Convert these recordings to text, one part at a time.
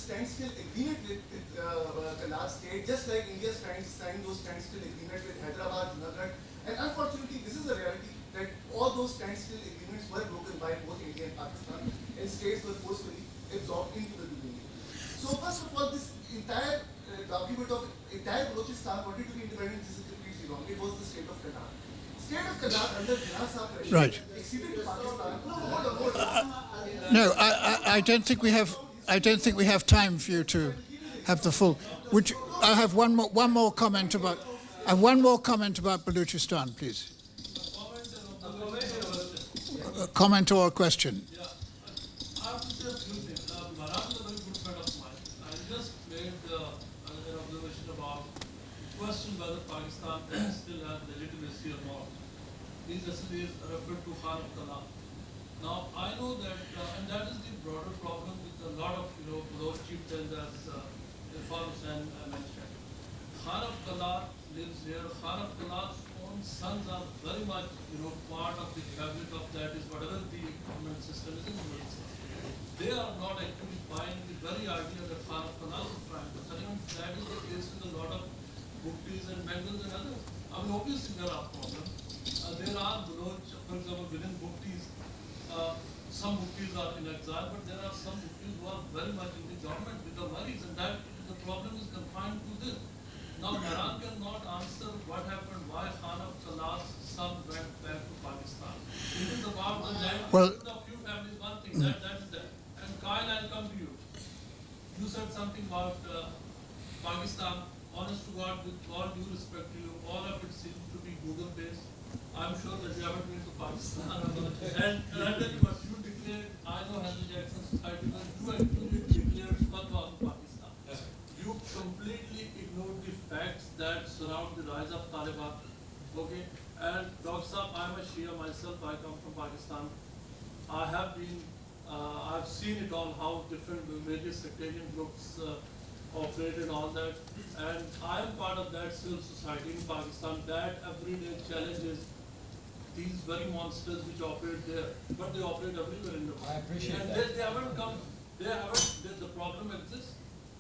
standstill agreement with the last state, just like India signed those standstill agreements with Hyderabad, Junagadh. And unfortunately, this is the reality that all those standstill agreements were broken by both India and Pakistan, and states were forcefully absorbed into the union. So first of all, this entire document of entire Balochistan wanted to be independent. This is completely wrong. It was the state of Karnataka. State of Karnataka under Jinnah Sahib pressure Right. exceeded Pakistan. No, I don't think we have. I don't think we have time for you to have the full. Would you, I have one more comment about. I have one more comment about Balochistan, please. A comment or a question? Yeah, I have to say a few things. Maran is a very good friend of mine. I just made an observation about question whether Pakistan still has legitimacy or not. These essays refer to Khan of Kala. Now, I know that, and that is the broader problem with a lot of, those chieftains as Irfan Hussain mentioned. Khan of Kala lives here. Khan of Kala's own sons are very much, part of the fabric of that is whatever the government system is in Balochistan. They are not actually buying the very idea that Khan of Kala is trying to sell. That is the case with a lot of Bhuttis and Bengals and others. I mean, obviously there are problems. There are Baloch, for example, within Bhuttis, some Bhuttis are in exile, but there are some Bhuttis who are very much in the government with the worries, and that the problem is confined to this. Now, Maran cannot answer what happened, why Khan of Kala's son went back to Pakistan. It is about the land, Well, a few families, one thing, that is that. And Kyle, I'll come to you. You said something about Pakistan. Honest to God, with all due respect to you, all of it seems to be Google-based. I'm sure that you haven't been to Pakistan. And I'll tell you what you declared, I know Henry Jackson Society, because you actually declared fatwa on Pakistan. Yes. You completely ignored the facts that surround the rise of Taliban. Okay? And Dr. Saab, I'm a Shia myself, I come from Pakistan. I have been, I've seen it all, how different various sectarian groups operate and all that. And I am part of that civil society in Pakistan that every day challenges these very monsters which operate there, but they operate everywhere in the world. I appreciate and that. They haven't come, the problem exists.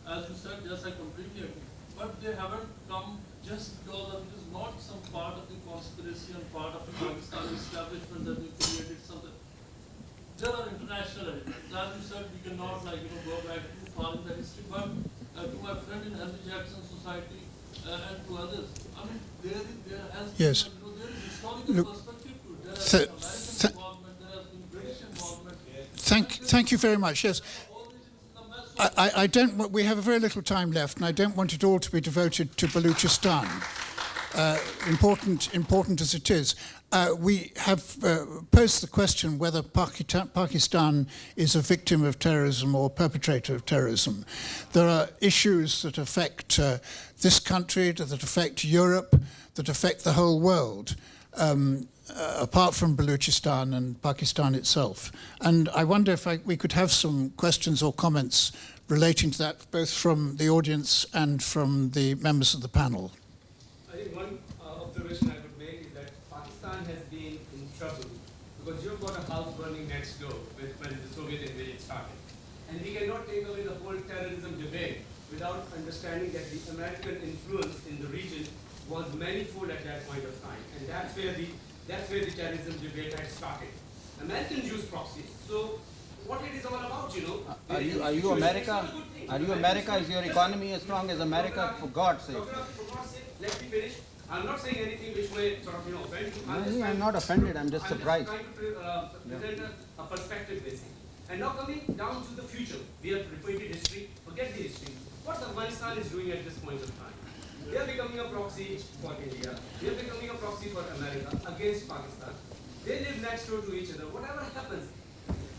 As you said, yes, I completely agree. But they haven't come just because of it is not some part of the conspiracy and part of the Pakistani establishment that they created something. There are international elements. As you said, we cannot go back too far in the history, but to my friend in Henry Jackson Society and to others, I mean, there has been, Yes. there is historical Look, perspective to it. There has been American involvement, there has been British involvement. Thank you very much. Yes. I don't. We have very little time left, and I don't want it all to be devoted to Balochistan. Important as it is, we have posed the question whether Pakistan is a victim of terrorism or perpetrator of terrorism. There are issues that affect this country, that affect Europe, that affect the whole world. Apart from Balochistan and Pakistan itself. And I wonder if we could have some questions or comments relating to that, both from the audience and from the members of the panel. I think one observation I would make is that Pakistan has been in trouble because you've got a house burning next door when the Soviet invasion started. And we cannot take away the whole terrorism debate without understanding that the American influence in the region was manifold at that point of time. And that's where the terrorism debate had started. Americans use proxies. So what it is all about, Are you America? Are you America? Is your economy as strong as America? For God's sake. For God's sake, let me finish. I'm not saying anything which may sort of, offend you. I'm not offended. I'm just surprised. I'm just trying to present a perspective, basically. And now coming down to the future, we have repeated history. Forget the history. What Afghanistan is doing at this point of time? They are becoming a proxy for India. They are becoming a proxy for America against Pakistan. They live next door to each other. Whatever happens,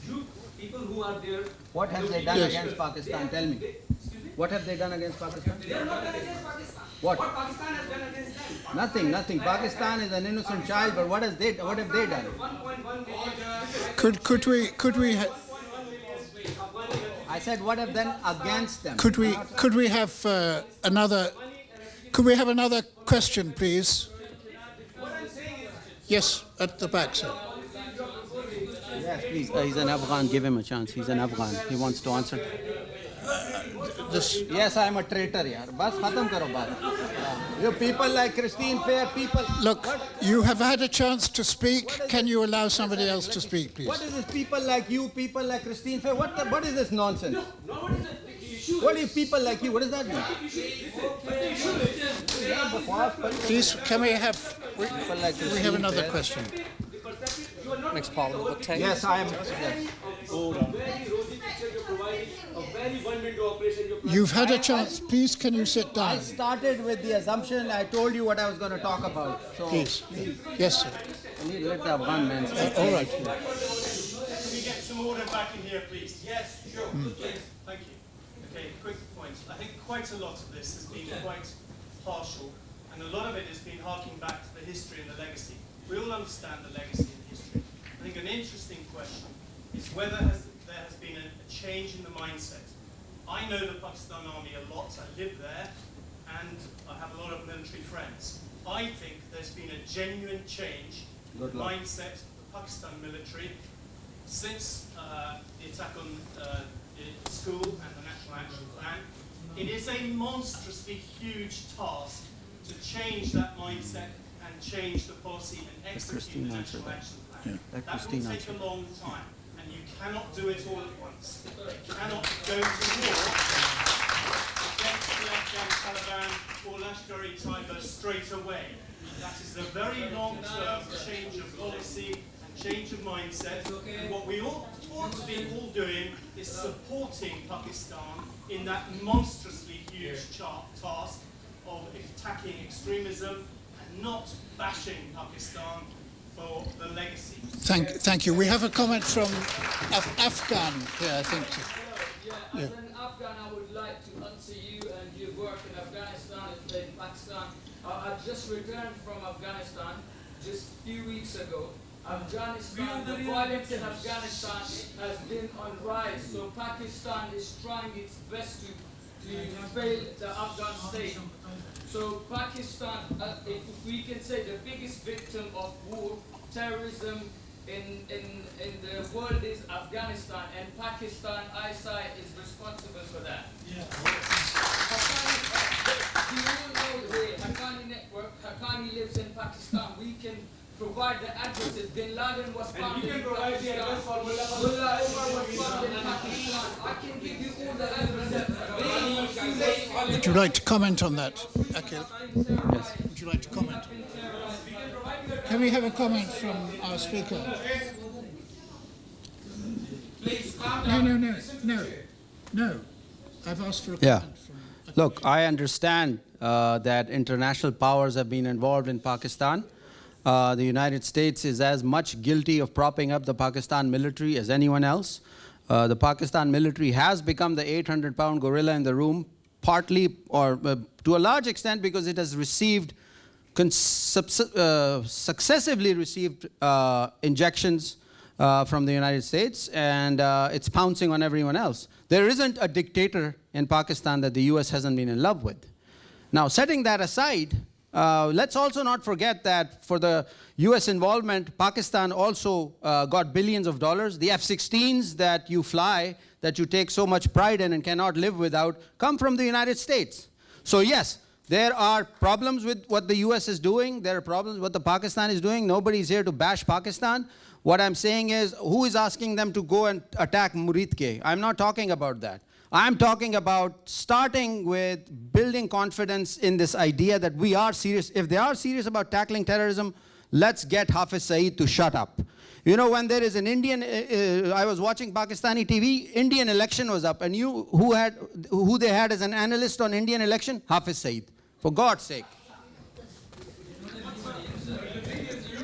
you people who are there. What have they done against Pakistan? Tell me. Excuse me? What have they done against Pakistan? They are not done against Pakistan. What? What Pakistan has done against them? Nothing. Pakistan is an innocent child, but what have they done? 1.1 million. Could we I said, what have done against them? could we have another? Could we have another question, please? Yes, at the back, sir. Yes, please. He's an Afghan. Give him a chance. He's an Afghan. He wants to answer. this. Yes, I am a traitor, yaar. Bas khatam karo baat. You people like Christine Fair, people. Look, you have had a chance to speak. Can you allow somebody else to speak, please? What is this? People like you, people like Christine Fair. What is this nonsense? What are you people like you? What does that mean? Please, can we have like we have another question? Next Parliament. Yes, I am. You've had a chance. Please, can you sit down? I started with the assumption. I told you what I was going to talk about. So Please. Yes, sir. I need to let that one man speak. All right. Can we get some order back in here, please? Yes, sure. Thank you. Okay, quick points. I think quite a lot of this has been quite partial, and a lot of it has been harking back to the history and the legacy. We all understand the legacy and history. I think an interesting question is whether there has been a change in the mindset. I know the Pakistan Army a lot. I live there, and I have a lot of military friends. I think there's been a genuine change in the mindset of the Pakistan military since the attack on the school and the National Action Plan. It is a monstrously huge task to change that mindset and change the policy and execute the National Action Plan. That will take a long time, and you cannot do it all at once. You cannot go to war against the Afghan Taliban or Lashkar-e-Taiba straight away. That is a very long-term change of policy and change of mindset. And what we ought to be all doing is supporting Pakistan in that monstrously huge task of attacking extremism and not bashing Pakistan for the legacy. Thank you. We have a comment from Afghan here, I think. Yeah, as an Afghan, I would like to answer you and your work in Afghanistan and in Pakistan. I just returned from Afghanistan just a few weeks ago. Afghanistan, the violence in Afghanistan has been on rise, so Pakistan is trying its best to fail the Afghan state. So Pakistan, if we can say the biggest victim of war, terrorism in the world is Afghanistan, and Pakistan, ISI, is responsible for that. Yeah. You all know the Haqqani network. Haqqani lives in Pakistan. We can provide the addresses. Bin Laden was found in Pakistan. Mullah Omar was found in Pakistan. I can give you all the addresses. Would you like to comment on that, Akhil? Yes. Would you like to comment? Can we have a comment from our speaker? No. I've asked for a comment from... Look, I understand that international powers have been involved in Pakistan. The United States is as much guilty of propping up the Pakistan military as anyone else. The Pakistan military has become the 800-pound gorilla in the room, partly or to a large extent because it has received, successively received injections from the United States, and it's pouncing on everyone else. There isn't a dictator in Pakistan that the US hasn't been in love with. Now, setting that aside, let's also not forget that for the US involvement, Pakistan also got billions of dollars. The F-16s that you fly, that you take so much pride in and cannot live without, come from the United States. So yes, there are problems with what the US is doing. There are problems with what the Pakistan is doing. Nobody's here to bash Pakistan. What I'm saying is, who is asking them to go and attack Muridke? I'm not talking about that. I'm talking about starting with building confidence in this idea that we are serious. If they are serious about tackling terrorism, let's get Hafiz Saeed to shut up. You know, when there is an Indian, I was watching Pakistani TV, Indian election was up, and who they had as an analyst on Indian election? Hafiz Saeed. For God's sake.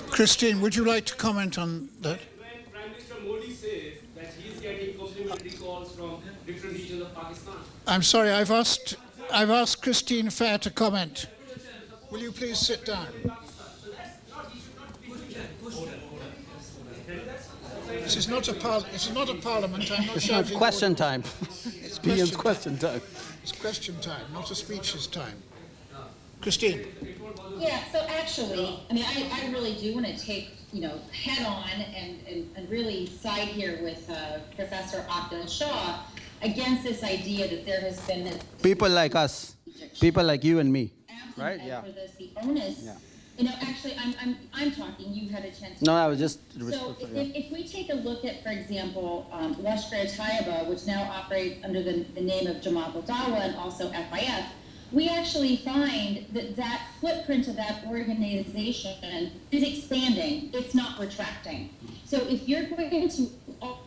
Christine, would you like to comment on that? When Prime Minister Modi says that he's getting complimentary calls from different regions of Pakistan. I'm sorry, I've asked Christine Fair to comment. Will you please sit down? This is not a parliament. I'm not It's not shouting question order. time. It's PM's question time. It's question time, not a speeches time. Christine. Yeah, so actually, I mean, I really do want to take, head on and really side here with Professor Akhdar Shah against this idea that there has been this People like us, people like you and me, right? absolute Yeah. for this, the onus. Yeah. You know, actually, I'm talking. You had a chance. No, I was just. So if we take a look at, for example, Lashkar-e-Taiba, which now operates under the name of Jamaat al-Dawa and also FIF, we actually find that that footprint of that organization is expanding. It's not retracting. So if you're going to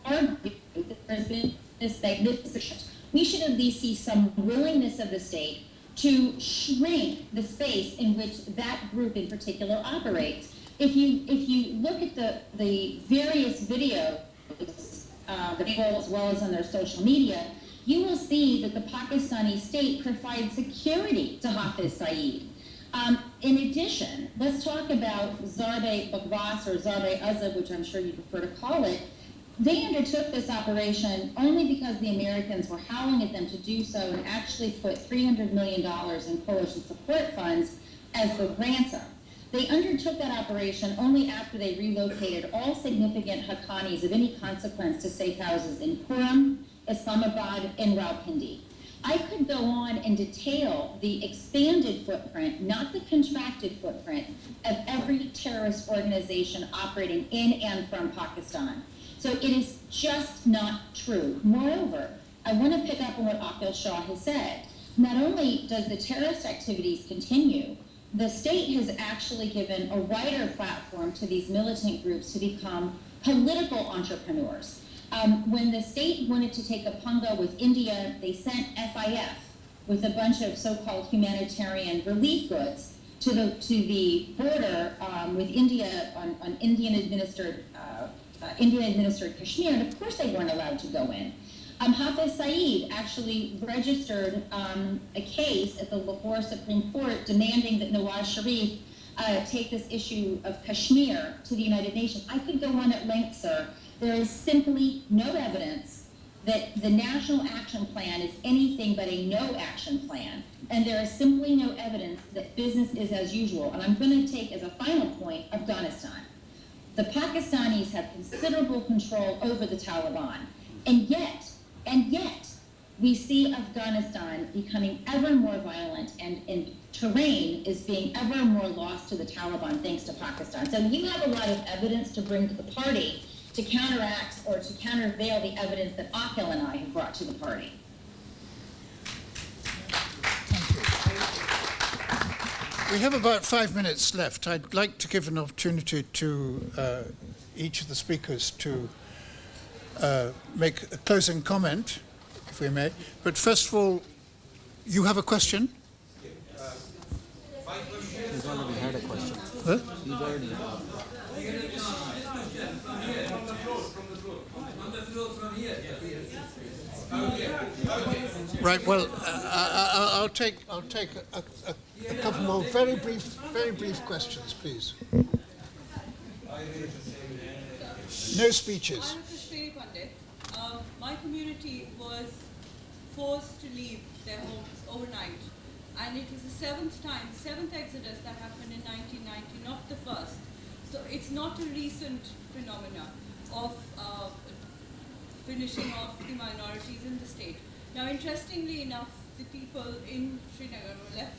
argue that there's been this magnificent shift, we should at least see some willingness of the state to shrink the space in which that group in particular operates. If you look at the various videos, as well as on their social media, you will see that the Pakistani state provides security to Hafiz Saeed. In addition, let's talk about Zarbe Bagwas or Zarbe Azab, which I'm sure you prefer to call it. They undertook this operation only because the Americans were howling at them to do so and actually put $300 million in coalition support funds as the ransom. They undertook that operation only after they relocated all significant Haqqanis of any consequence to safe houses in Quram, Islamabad, and Rawalpindi. I could go on and detail the expanded footprint, not the contracted footprint, of every terrorist organization operating in and from Pakistan. So it is just not true. Moreover, I want to pick up on what Aqil Shah has said. Not only does the terrorist activities continue, the state has actually given a wider platform to these militant groups to become political entrepreneurs. When the state wanted to take a punga with India, they sent FIF with a bunch of so-called humanitarian relief goods to the border with India on Indian-administered Kashmir, and of course they weren't allowed to go in. Hafiz Saeed actually registered a case at the Lahore Supreme Court demanding that Nawaz Sharif take this issue of Kashmir to the United Nations. I could go on at length, sir. There is simply no evidence that the National Action Plan is anything but a no-action plan, and there is simply no evidence that business is as usual. And I'm going to take as a final point Afghanistan. The Pakistanis have considerable control over the Taliban, and yet, we see Afghanistan becoming ever more violent, and terrain is being ever more lost to the Taliban thanks to Pakistan. So you have a lot of evidence to bring to the party to counteract or to countervail the evidence that Aqil and I have brought to the party. We have about 5 minutes left. I'd like to give an opportunity to each of the speakers to make a closing comment, if we may. But first of all, you have a question? He's already had a question. Huh? He's already had. Right. Well, I'll take a couple more very brief questions, please. No speeches. I'm a Kashmiri Pandit. My community was forced to leave their homes overnight, and it was the seventh exodus that happened in 1990, not the first. So it's not a recent phenomena of finishing off the minorities in the state. Now, interestingly enough, the people in Srinagar who left,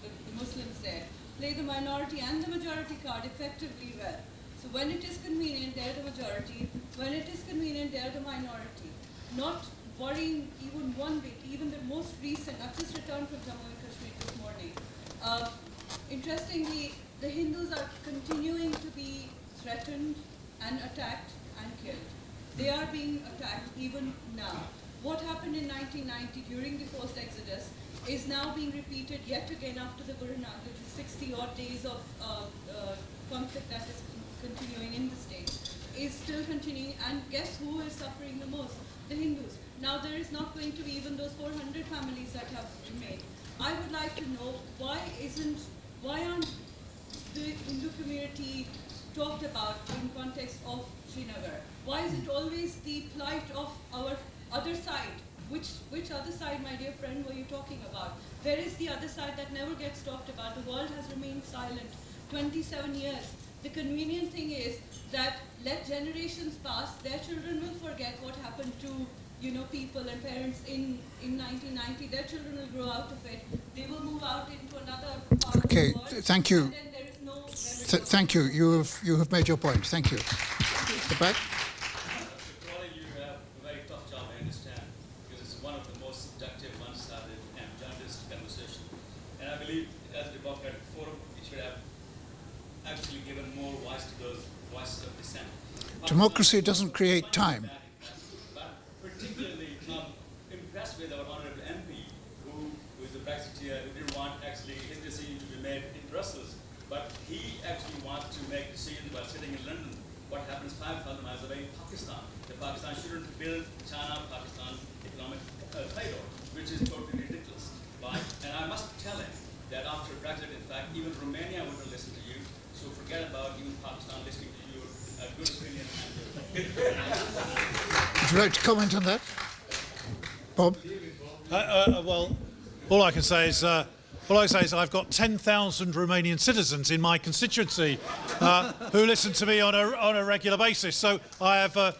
the Muslims there, play the minority and the majority card effectively well. So when it is convenient, they're the majority. When it is convenient, they're the minority. Not worrying even one bit, even the most recent, I've just returned from Jammu and Kashmir this morning. Interestingly, the Hindus are continuing to be threatened and attacked and killed. They are being attacked even now. What happened in 1990 during the post-exodus is now being repeated yet again after the Guru Nanak, which is 60-odd days of conflict that is continuing in the state, is still continuing, and guess who is suffering the most? The Hindus. Now there is not going to be even those 400 families that have remained. I would like to know why aren't the Hindu community talked about in context of Srinagar? Why is it always the plight of our other side? Which other side, my dear friend, were you talking about? There is the other side that never gets talked about. The world has remained silent 27 years. The convenient thing is that let generations pass, their children will forget what happened to people and parents in 1990, their children will grow out of it. They will move out into another part of Okay, the world. thank you. And then there is no memory of Thank you. You have made your point. Thank you. The back. Calling you have a very tough job, I understand, because it's one of the most subjective, one-sided, and journalist conversation. And I believe, as a democratic forum, it should have actually given more voice to those voices of dissent. Democracy doesn't create time. But particularly, I'm impressed with our honorable MP, who is a Brexiteer, who didn't want actually his decision to be made in Brussels, but he actually wants to make decisions by sitting in London. What happens 5,000 miles away in Pakistan? That Pakistan shouldn't build China-Pakistan economic corridor, which is totally ridiculous. Right? And I must tell him that after Brexit, in fact, even Romania wouldn't listen to you. So forget about even Pakistan listening to your good opinion. Would you like to comment on that, Bob? Well, all I can say is I've got 10,000 Romanian citizens in my constituency who listen to me on a regular basis. So I have a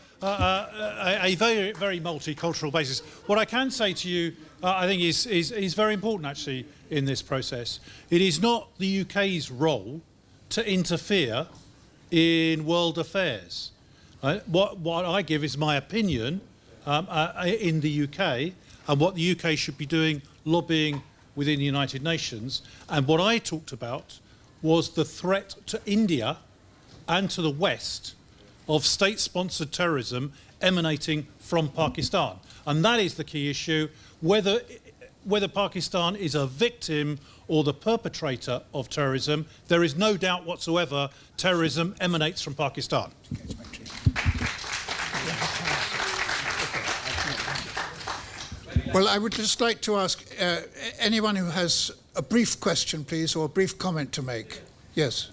very, very multicultural basis. What I can say to you, I think, is very important actually in this process. It is not the UK's role to interfere in world affairs. What I give is my opinion in the UK and what the UK should be doing, lobbying within the United Nations. And what I talked about was the threat to India and to the West of state-sponsored terrorism emanating from Pakistan. And that is the key issue, whether Pakistan is a victim or the perpetrator of terrorism. There is no doubt whatsoever terrorism emanates from Pakistan. Well, I would just like to ask anyone who has a brief question, please, or a brief comment to make. Yes.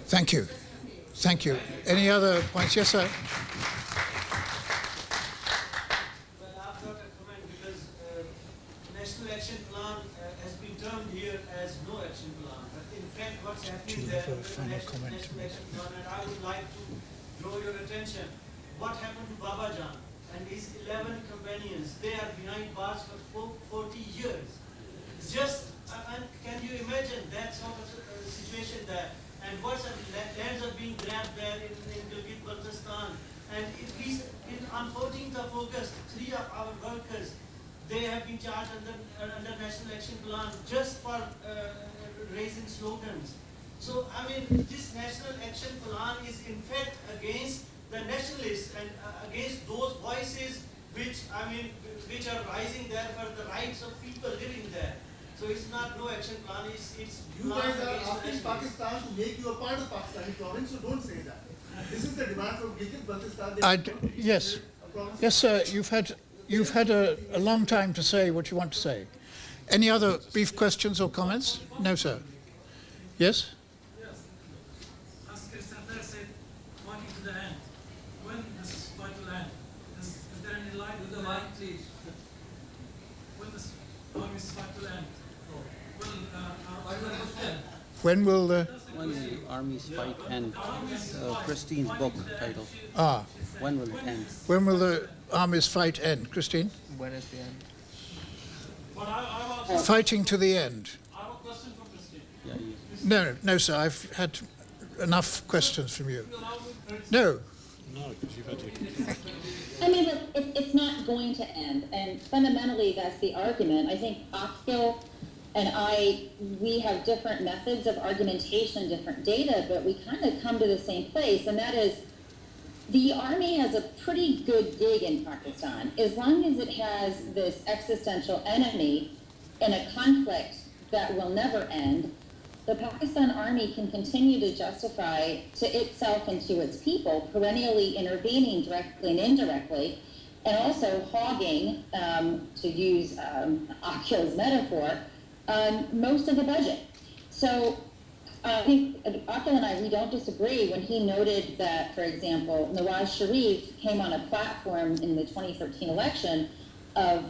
Thank you. Thank you. Any other points? Yes, sir. Well, I've got a comment because National Action Plan has been termed here as no action plan. But in fact, what's happening there with the National Action Plan, and I would like to draw your attention, what happened to Babajan and his 11 companions? They are behind bars for 40 years. It's just, can you imagine that sort of situation there? And what's lands are being grabbed there in Gilgit-Baltistan. And on 14th of August, 3 of our workers, they have been charged under National Action Plan just for raising slogans. So, I mean, this National Action Plan is in fact against the nationalists and against those voices which are rising there for the rights of people living there. So it's not no action plan, it's you guys are asking Pakistan to make you a part of Pakistani province, so don't say that. This is the demand from Gilgit-Baltistan. Yes. Yes, sir. You've had a long time to say what you want to say. Any other brief questions or comments? No, sir. Yes? Yes. As Christopher said, pointing to the end. When this is going to end? Is there any light with the light, please? When this is going to end? When will the Army's fight end? Christine's book title. When will it end? When will the army's fight end, Christine? When is the end? Fighting to the end. I have a question for Christine. Yeah, no, sir. I've had enough questions from you. No. No, because you've had to. I mean, look, it's not going to end, and fundamentally that's the argument. I think Oxkill and we have different methods of argumentation, different data, but we kind of come to the same place, and that is the army has a pretty good dig in Pakistan. As long as it has this existential enemy in a conflict that will never end, the Pakistan Army can continue to justify to itself and to its people perennially intervening directly and indirectly, and also hogging, to use Akhil's metaphor, most of the budget. So I think Akhil and I, we don't disagree when he noted that, for example, Nawaz Sharif came on a platform in the 2013 election of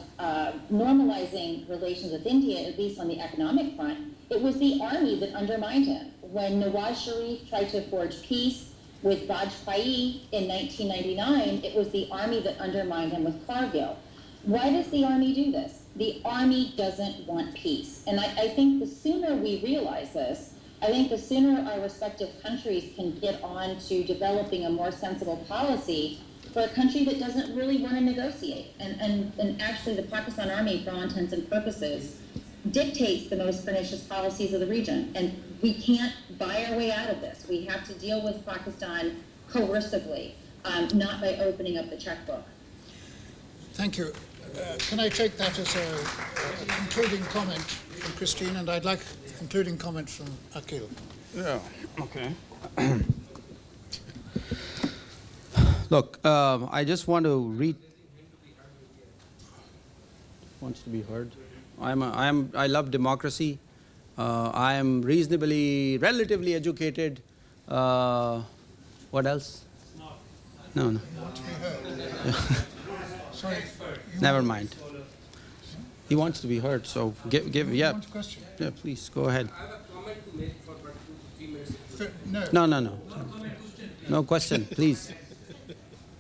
normalizing relations with India, at least on the economic front. It was the army that undermined him. When Nawaz Sharif tried to forge peace with Vajpayee in 1999, it was the army that undermined him with Kargil. Why does the army do this? The army doesn't want peace. And I think the sooner we realize this, I think the sooner our respective countries can get on to developing a more sensible policy for a country that doesn't really want to negotiate. And actually the Pakistan Army, for all intents and purposes, dictates the most pernicious policies of the region. And we can't buy our way out of this. We have to deal with Pakistan coercively, not by opening up the checkbook. Thank you. Can I take that as a concluding comment from Christine? And I'd like a concluding comment from Akhil. Yeah, okay. Look, I just want to read. Wants to be heard. I love democracy. I am relatively educated. What else? No. Want to be heard. Sorry. Never mind. He wants to be heard, so give yeah. Question? Yeah, please go ahead. I have a comment to make for 2 to 3 minutes. No. No question, please.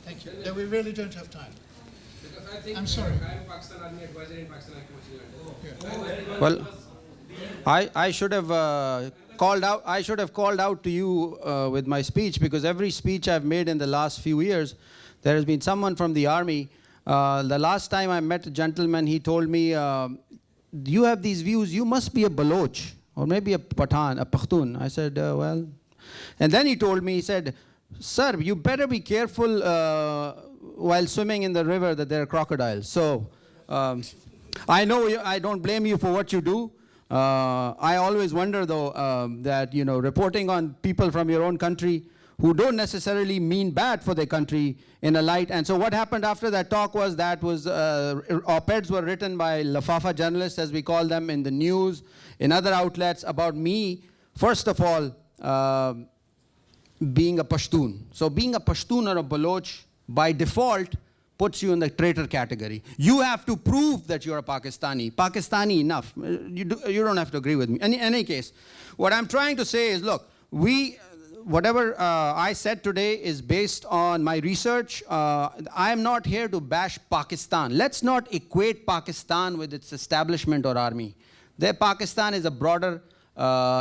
Thank you. No, we really don't have time. Because I think I'm sorry. I am Pakistan Army advisor in Pakistan High Commission. Well, I should have called out to you with my speech, because every speech I've made in the last few years, there has been someone from the army. The last time I met a gentleman, he told me, you have these views, you must be a Baloch, or maybe a Pathan, a Pakhtun. I said, well. And then he told me, he said, sir, you better be careful while swimming in the river that there are crocodiles. So I know I don't blame you for what you do. I always wonder, though, that, reporting on people from your own country who don't necessarily mean bad for their country in a light. And so what happened after that talk was op-eds were written by Lafafa journalists, as we call them, in the news, in other outlets, about me, first of all, being a Pashtun. So being a Pashtun or a Baloch, by default, puts you in the traitor category. You have to prove that you're a Pakistani. Pakistani enough. You don't have to agree with me. In any case, what I'm trying to say is, look, whatever I said today is based on my research. I'm not here to bash Pakistan. Let's not equate Pakistan with its establishment or army. Pakistan is a broader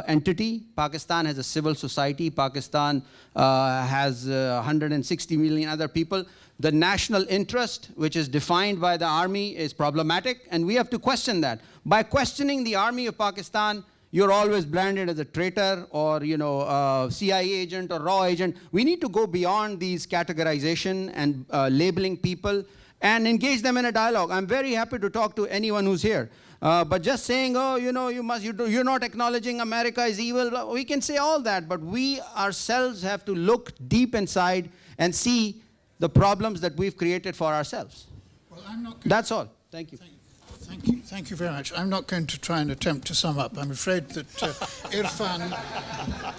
entity. Pakistan has a civil society. Pakistan has 160 million other people. The national interest, which is defined by the army, is problematic, and we have to question that. By questioning the army of Pakistan, you're always branded as a traitor or, CIA agent or raw agent. We need to go beyond these categorization and labeling people and engage them in a dialogue. I'm very happy to talk to anyone who's here. But just saying, you're not acknowledging America is evil, we can say all that, but we ourselves have to look deep inside and see the problems that we've created for ourselves. Well, I'm not. That's all. Thank you. Thank you very much. I'm not going to try and attempt to sum up. I'm afraid that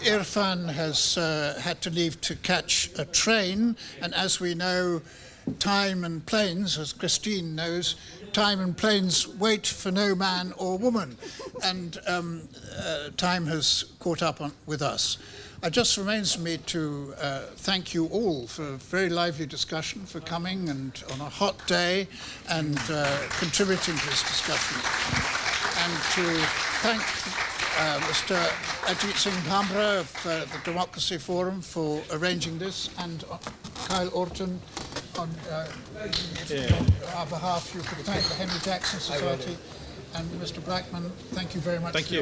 Irfan has had to leave to catch a train, and as we know, time and planes, as Christine knows, time and planes wait for no man or woman, and time has caught up with us. It just remains for me to thank you all for a very lively discussion, for coming and on a hot day and contributing to this discussion. And to thank Mr. Ajit Singh Bhamra of the Democracy Forum for arranging this, and Kyle Orton on our behalf. You could thank the Henry Jackson Society. And Mr. Blackman, thank you very much. Thank you.